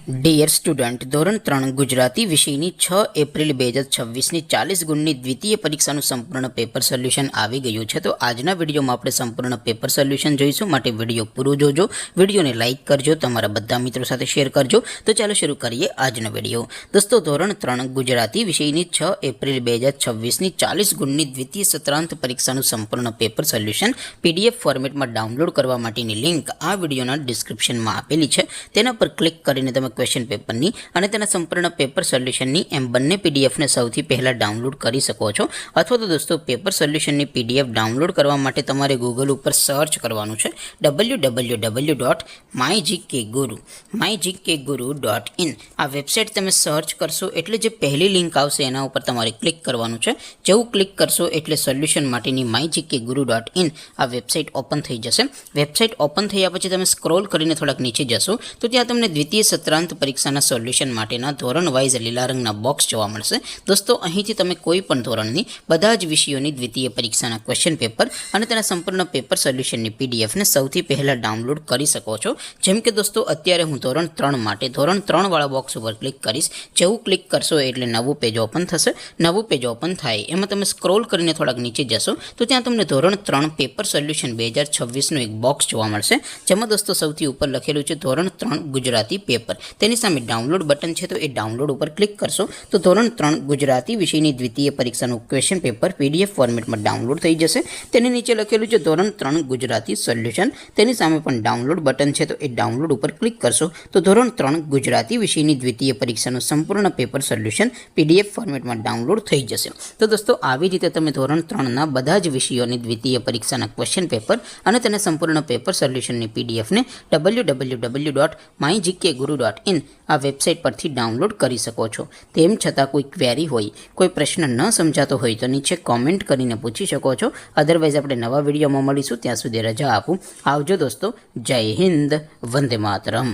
Dear student, ધોરણ 3 ગુજરાતી વિષયની 6 April 2026ની 40 ગુણની દ્વિતીય પરીક્ષાનું સંપૂર્ણ પેપર સોલ્યુશન આવી ગયું છે. તો આજના વિડીયોમાં આપણે સંપૂર્ણ પેપર સોલ્યુશન જોઈશું. માટે વિડીયો પૂરો જોજો, વિડીયોને લાઇક કરજો, તમારા બધા મિત્રો સાથે શેર કરજો. તો ચાલો શરૂ કરીએ આજનો વિડીયો. દોસ્તો, ધોરણ 3 ગુજરાતી વિષયની 6 એપ્રિલ 2026ની 40 ગુણની દ્વિતીય સત્રાંત પરીક્ષાનું સંપૂર્ણ પેપર સોલ્યુશન PDF ફોર્મેટમાં ડાઉનલોડ કરવા માટેની લિંક આ વિડીયોના ડિસ્ક્રિપ્શનમાં આપેલી છે. તેના પર ક્લિક કરીને તમે ક્વેશ્ચન પેપરની અને તેના સંપૂર્ણ પેપર સોલ્યુશનની એમ બંને પીડીએફને સૌથી પહેલાં ડાઉનલોડ કરી શકો છો. અથવા તો દોસ્તો, પેપર સોલ્યુશનની PDF ડાઉનલોડ કરવા માટે તમારે ગૂગલ ઉપર સર્ચ કરવાનું છે www.mygkguru.in. આ વેબસાઇટ તમે સર્ચ કરશો એટલે જે પહેલી લિંક આવશે એના ઉપર તમારે ક્લિક કરવાનું છે. જેવું ક્લિક કરશો એટલે સોલ્યુશન માટેની mygkguru.in આ વેબસાઇટ ઓપન થઈ જશે. વેબસાઇટ ઓપન થયા પછી તમે સ્ક્રોલ કરીને થોડાક નીચે જશો તો ત્યાં તમને દ્વિતીય સત્રાંત પરીક્ષાના સોલ્યુશન માટેના ધોરણ વાઇઝ લીલા રંગના બોક્સ જોવા મળશે. દોસ્તો, અહીંથી તમે કોઈ પણ ધોરણની બધા જ વિષયોની દ્વિતીય પરીક્ષાના ક્વેશ્ચન પેપર અને તેના સંપૂર્ણ પેપર સોલ્યુશનની PDFને સૌથી પહેલાં ડાઉનલોડ કરી શકો છો. જેમ કે દોસ્તો, અત્યારે હું ધોરણ 3 માટે ધોરણ 3 વાળા બોક્સ ઉપર ક્લિક કરીશ. જેવું ક્લિક કરશો એટલે નવું પેજ ઓપન થશે. નવું પેજ ઓપન થાય એમાં તમે સ્ક્રોલ કરીને થોડાક નીચે જશો તો ત્યાં તમને ધોરણ 3 પેપર સોલ્યુશન 2026નું એક બોક્સ જોવા મળશે. જેમાં દોસ્તો સૌથી ઉપર લખેલું છે ધોરણ 3 ગુજરાતી પેપર. તેની સામે ડાઉનલોડ બટન છે, તો એ ડાઉનલોડ ઉપર ક્લિક કરશો તો ધોરણ 3 ગુજરાતી વિષયની દ્વિતીય પરીક્ષાનું ક્વેશ્ચન પેપર PDF ફોર્મેટમાં ડાઉનલોડ થઈ જશે. તેની નીચે લખેલું છે ધોરણ 3 ગુજરાતી સોલ્યુશન. તેની સામે પણ ડાઉનલોડ બટન છે, તો એ ડાઉનલોડ ઉપર ક્લિક કરશો તો ધોરણ 3 ગુજરાતી વિષયની દ્વિતીય પરીક્ષાનું સંપૂર્ણ પેપર સોલ્યુશન PDF ફોર્મેટમાં ડાઉનલોડ થઈ જશે. તો દોસ્તો, આવી રીતે તમે ધોરણ 3ના બધા જ વિષયોની દ્વિતીય પરીક્ષાના ક્વેશ્ચન પેપર અને તેના સંપૂર્ણ પેપર સોલ્યુશનની PDFને www.mygkguru.in આ વેબસાઇટ પરથી ડાઉનલોડ કરી શકો છો. તેમ છતાં કોઈ ક્વેરી હોય, કોઈ પ્રશ્ન ન સમજાતો હોય તો નીચે કોમેન્ટ કરીને પૂછી શકો છો. અધરવાઇઝ આપણે નવા વિડીયોમાં મળીશું. ત્યાં સુધી રજા આપું. આવજો દોસ્તો. જય હિન્દ. વંદે માતરમ.